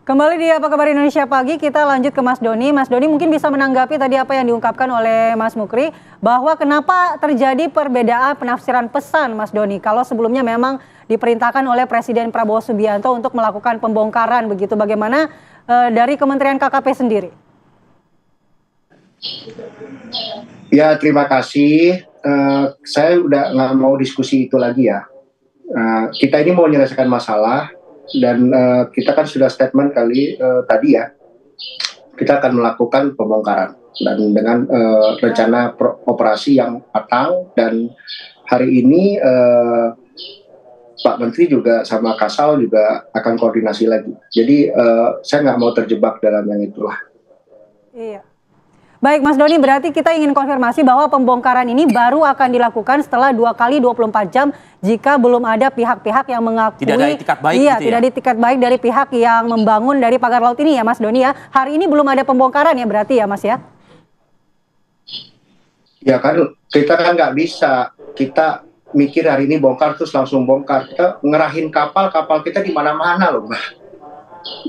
Kembali di Apa Kabar Indonesia Pagi, kita lanjut ke Mas Doni. Mas Doni mungkin bisa menanggapi tadi apa yang diungkapkan oleh Mas Mukri, bahwa kenapa terjadi perbedaan penafsiran pesan, Mas Doni, kalau sebelumnya memang diperintahkan oleh Presiden Prabowo Subianto untuk melakukan pembongkaran begitu, bagaimana dari Kementerian KKP sendiri? Ya, terima kasih. Saya udah nggak mau diskusi itu lagi ya. Kita ini mau menyelesaikan masalah, dan kita kan sudah statement tadi ya, kita akan melakukan pembongkaran dan dengan rencana operasi yang matang, dan hari ini Pak Menteri juga sama Kasal juga akan koordinasi lagi. Jadi saya nggak mau terjebak dalam yang itulah. Iya. Baik Mas Doni, berarti kita ingin konfirmasi bahwa pembongkaran ini baru akan dilakukan setelah 2 kali 24 jam jika belum ada pihak-pihak yang mengakui tidak ada itikat baik, iya, gitu tidak ada itikat baik dari pihak yang membangun dari pagar laut ini ya Mas Doni ya. Hari ini belum ada pembongkaran ya berarti ya Mas ya? Ya kan, kita kan nggak bisa kita mikir hari ini bongkar terus langsung bongkar. Kita ngerahin kapal kita di mana-mana loh Mbak.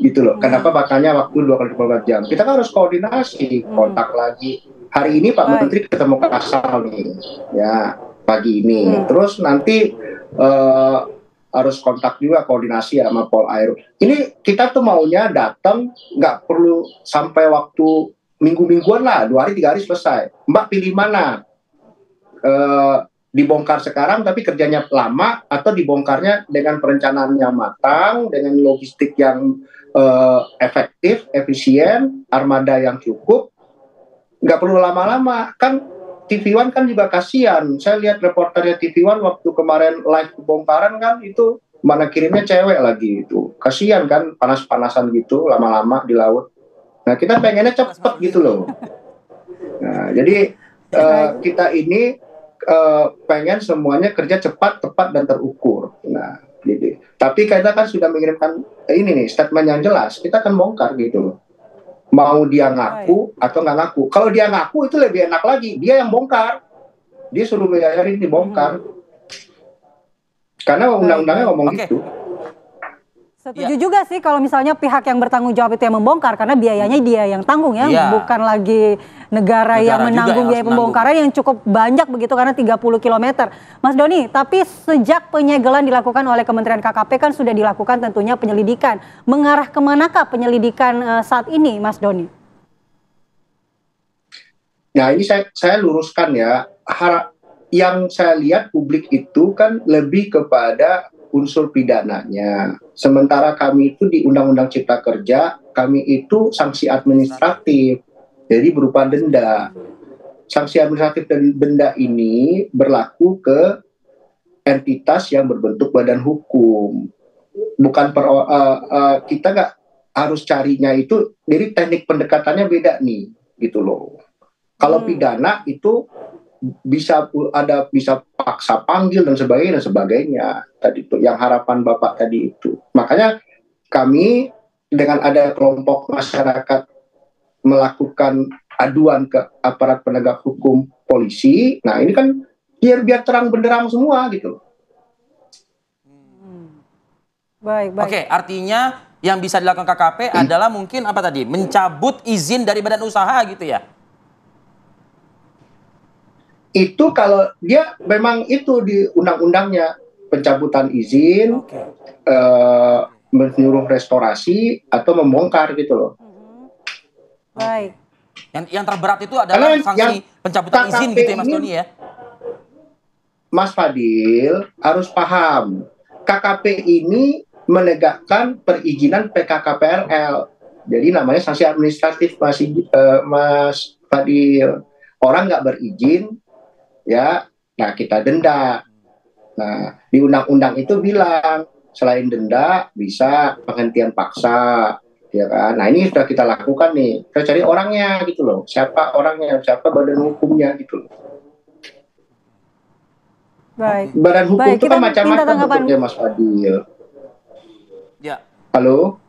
Gitu loh. Kenapa makanya waktu 2 kali 24 jam? Kita kan harus koordinasi, kontak lagi. Hari ini Pak Menteri ketemu Kasal nih, ya pagi ini. Terus nanti harus kontak juga, koordinasi sama Polair. Ini kita tuh maunya datang, nggak perlu sampai waktu minggu-mingguan lah, 2 hari 3 hari selesai. Mbak pilih mana? Dibongkar sekarang tapi kerjanya lama, atau dibongkarnya dengan perencanaannya matang, dengan logistik yang efektif, efisien, armada yang cukup, nggak perlu lama-lama. Kan TV One kan juga kasihan. Saya lihat reporternya TV One waktu kemarin live pembongkaran kan, itu mana kirimnya cewek lagi, itu kasihan kan, panas-panasan gitu lama-lama di laut. Nah kita pengennya cepet gitu loh. Nah jadi kita ini pengen semuanya kerja cepat, tepat, dan terukur. Nah, gitu. Tapi kita kan sudah mengirimkan ini nih statement yang jelas. Kita akan bongkar gitu loh. Mau dia ngaku atau nggak ngaku. Kalau dia ngaku itu lebih enak lagi. Dia yang bongkar. Dia suruh bayarin dibongkar. Karena undang-undangnya ngomong gitu. Setuju juga sih kalau misalnya pihak yang bertanggung jawab itu yang membongkar, karena biayanya dia yang tanggung ya, bukan lagi negara yang menanggung biaya pembongkaran yang cukup banyak begitu, karena 30 km. Mas Doni, tapi sejak penyegelan dilakukan oleh Kementerian KKP kan sudah dilakukan tentunya penyelidikan. Mengarah kemanakah penyelidikan saat ini, Mas Doni? Nah ini saya luruskan ya, yang saya lihat publik itu kan lebih kepada unsur pidananya. Sementara kami itu di Undang-Undang Cipta Kerja, kami itu sanksi administratif, jadi berupa denda. Sanksi administratif dan denda ini berlaku ke entitas yang berbentuk badan hukum. Bukan kita nggak harus carinya itu, jadi teknik pendekatannya beda nih, gitu loh. Kalau pidana itu bisa paksa panggil dan sebagainya tadi itu yang harapan Bapak tadi itu. Makanya kami dengan ada kelompok masyarakat melakukan aduan ke aparat penegak hukum, polisi. Nah ini kan biar terang benderang semua gitu. Baik. Oke, artinya yang bisa dilakukan KKP adalah mungkin apa tadi? Mencabut izin dari badan usaha gitu ya? Itu kalau dia memang itu di undang-undangnya, pencabutan izin, menyuruh restorasi atau membongkar gitu loh. Baik. Yang terberat itu adalah sanksi pencabutan izin gitu ya Mas Doni ya? Mas Fadil harus paham, KKP ini menegakkan perizinan PKKPRL. Jadi namanya sanksi administratif Mas Fadil. Orang nggak berizin, ya, nah kita denda. Nah, di undang-undang itu bilang selain denda bisa penghentian paksa, ya kan. Nah, ini sudah kita lakukan nih. Kita cari orangnya gitu loh. Siapa orangnya, siapa badan hukumnya gitu loh. Baik. Badan hukum itu kan macam-macam bentuknya Mas Fadil. Ya. Halo?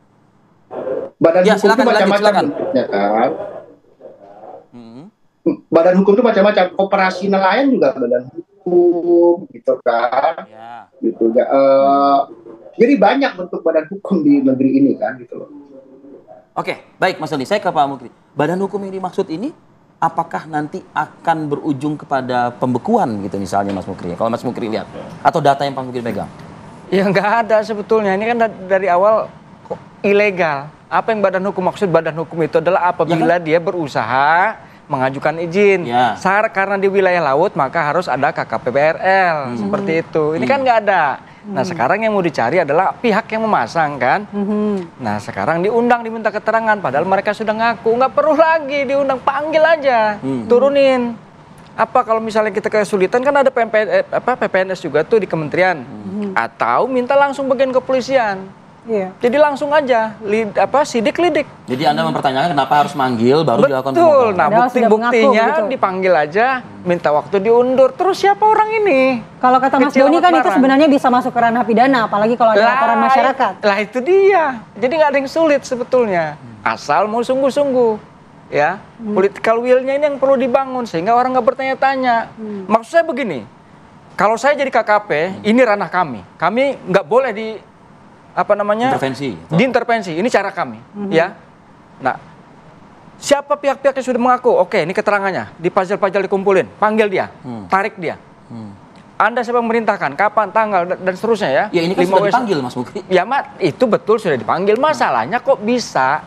Badan hukum itu macam-macam bentuknya kan. Badan hukum itu macam-macam. Koperasi nelayan juga badan hukum, gitu kan. Ya. Gitu ya. Jadi banyak bentuk badan hukum di negeri ini kan, gitu loh. Oke, baik Mas Doni, saya ke Pak Mukri. Badan hukum yang dimaksud ini apakah nanti akan berujung kepada pembekuan gitu misalnya Mas Mukri? Kalau Mas Mukri lihat atau data yang Pak Mukri pegang? Ya nggak ada sebetulnya. Ini kan dari awal ilegal. Apa yang badan hukum maksud badan hukum itu adalah apabila dia berusaha mengajukan izin. Karena di wilayah laut maka harus ada KKP BRL seperti itu. Ini kan nggak ada. Nah sekarang yang mau dicari adalah pihak yang memasang kan. Nah sekarang diundang diminta keterangan padahal mereka sudah ngaku. Nggak perlu lagi diundang, panggil aja, turunin. Apa kalau misalnya kita kesulitan kan ada PPNS juga tuh di kementerian. Atau minta langsung bagian kepolisian. Jadi langsung aja sidik lidik. Jadi Anda mempertanyakan kenapa harus manggil baru dilakukan Betul. Nah bukti-buktinya dipanggil aja, minta waktu diundur. Terus siapa orang ini? Kalau kata Mas Doni kan itu sebenarnya bisa masuk ke ranah pidana, apalagi kalau ada laporan masyarakat. Lah itu dia. Jadi nggak ada yang sulit sebetulnya. Asal mau sungguh-sungguh. Ya, political will-nya ini yang perlu dibangun sehingga orang nggak bertanya-tanya. Maksud saya begini, kalau saya jadi KKP, ini ranah kami. Kami nggak boleh diintervensi. Ini cara kami, ya. Nah, siapa pihak-pihak yang sudah mengaku? Oke, ini keterangannya. Di pajal-pajal dikumpulin, panggil dia, tarik dia. Anda siapa yang memerintahkan? Kapan, tanggal, dan seterusnya ya? Ya ini kan sudah dipanggil Mas Mukri. Ya itu betul sudah dipanggil. Masalahnya kok bisa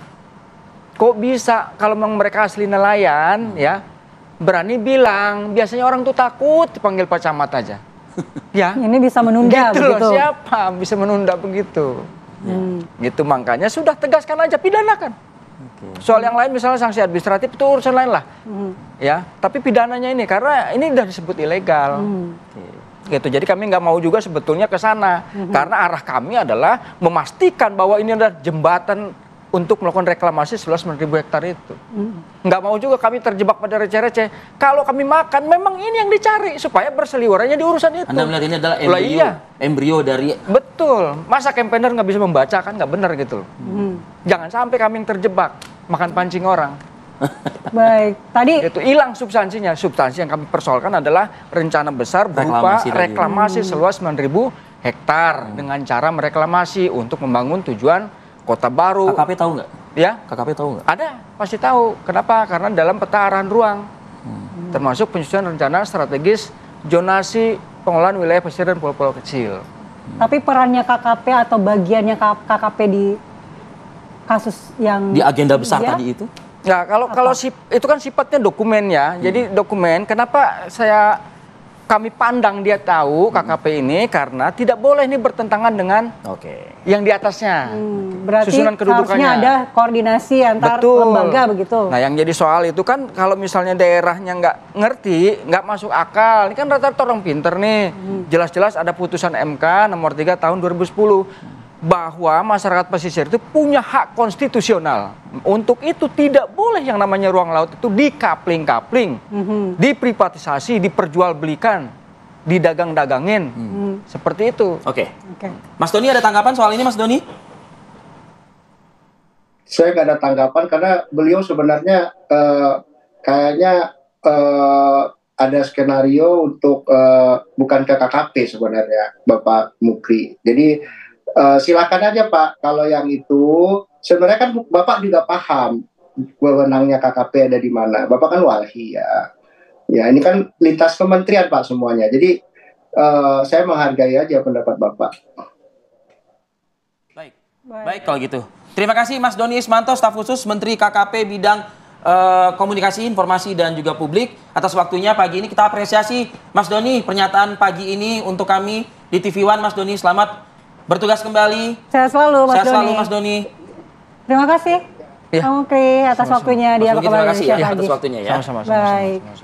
kalau memang mereka asli nelayan, ya berani bilang. Biasanya orang tuh takut dipanggil Pak Camat aja. Ya, ini bisa menunda gitu begitu. Loh, siapa bisa menunda begitu? Gitu makanya sudah tegaskan aja, pidanakan. Soal yang lain misalnya sanksi administratif itu urusan lain lah. Ya, tapi pidananya ini karena ini sudah disebut ilegal. Gitu. Jadi kami nggak mau juga sebetulnya ke sana karena arah kami adalah memastikan bahwa ini adalah jembatan untuk melakukan reklamasi 11.000 hektar itu. Nggak mau juga kami terjebak pada receh-receh. Kalau kami makan, memang ini yang dicari supaya berseliwerannya di urusan itu. Anda melihat ini adalah embrio dari... Betul. Masa campaigner nggak bisa membaca kan nggak benar gitu loh. Jangan sampai kami yang terjebak makan pancing orang. Baik, tadi itu hilang substansinya. Substansi yang kami persoalkan adalah rencana besar berupa reklamasi seluas 9.000 hektar dengan cara mereklamasi untuk membangun tujuan kota baru. KKP tahu nggak? Ya, KKP tahu nggak? Ada, pasti tahu. Kenapa? Karena dalam peta arahan ruang, termasuk penyusunan rencana strategis zonasi pengelolaan wilayah pesisir dan pulau-pulau kecil. Tapi perannya KKP atau bagiannya KKP di kasus yang di agenda besar tadi itu? Ya, kalau itu kan sifatnya dokumen ya. Jadi dokumen. Kenapa kami pandang dia tahu KKP ini karena tidak boleh ini bertentangan dengan yang di atasnya. Berarti susunan kedudukannya. Harusnya ada koordinasi antar lembaga begitu. Nah yang jadi soal itu kan kalau misalnya daerahnya nggak ngerti, nggak masuk akal. Ini kan rata-rata orang pinter nih. Jelas-jelas ada putusan MK nomor 3 tahun 2010. Bahwa masyarakat pesisir itu punya hak konstitusional. Untuk itu tidak boleh yang namanya ruang laut itu dikapling-kapling, diprivatisasi, diperjualbelikan, didagang-dagangin. Seperti itu. Oke. Mas Doni ada tanggapan soal ini Mas Doni? Saya nggak ada tanggapan karena beliau sebenarnya kayaknya ada skenario untuk bukan ke KKP sebenarnya Bapak Mukri. Jadi silakan aja Pak, kalau yang itu sebenarnya kan Bapak juga paham wewenangnya KKP ada di mana. Bapak kan walhi ya. Ya ini kan lintas kementerian Pak semuanya. Jadi saya menghargai aja pendapat Bapak. Baik kalau gitu. Terima kasih Mas Doni Ismanto, staf khusus Menteri KKP bidang komunikasi, informasi dan juga publik atas waktunya pagi ini. Kita apresiasi Mas Doni pernyataan pagi ini untuk kami di TV One. Mas Doni selamat bertugas kembali. Sehat selalu Mas Doni. Sehat selalu Mas Doni. Terima kasih. Oke, atas waktunya dia Terima kasih ya atas waktunya ya. Sama-sama. Baik.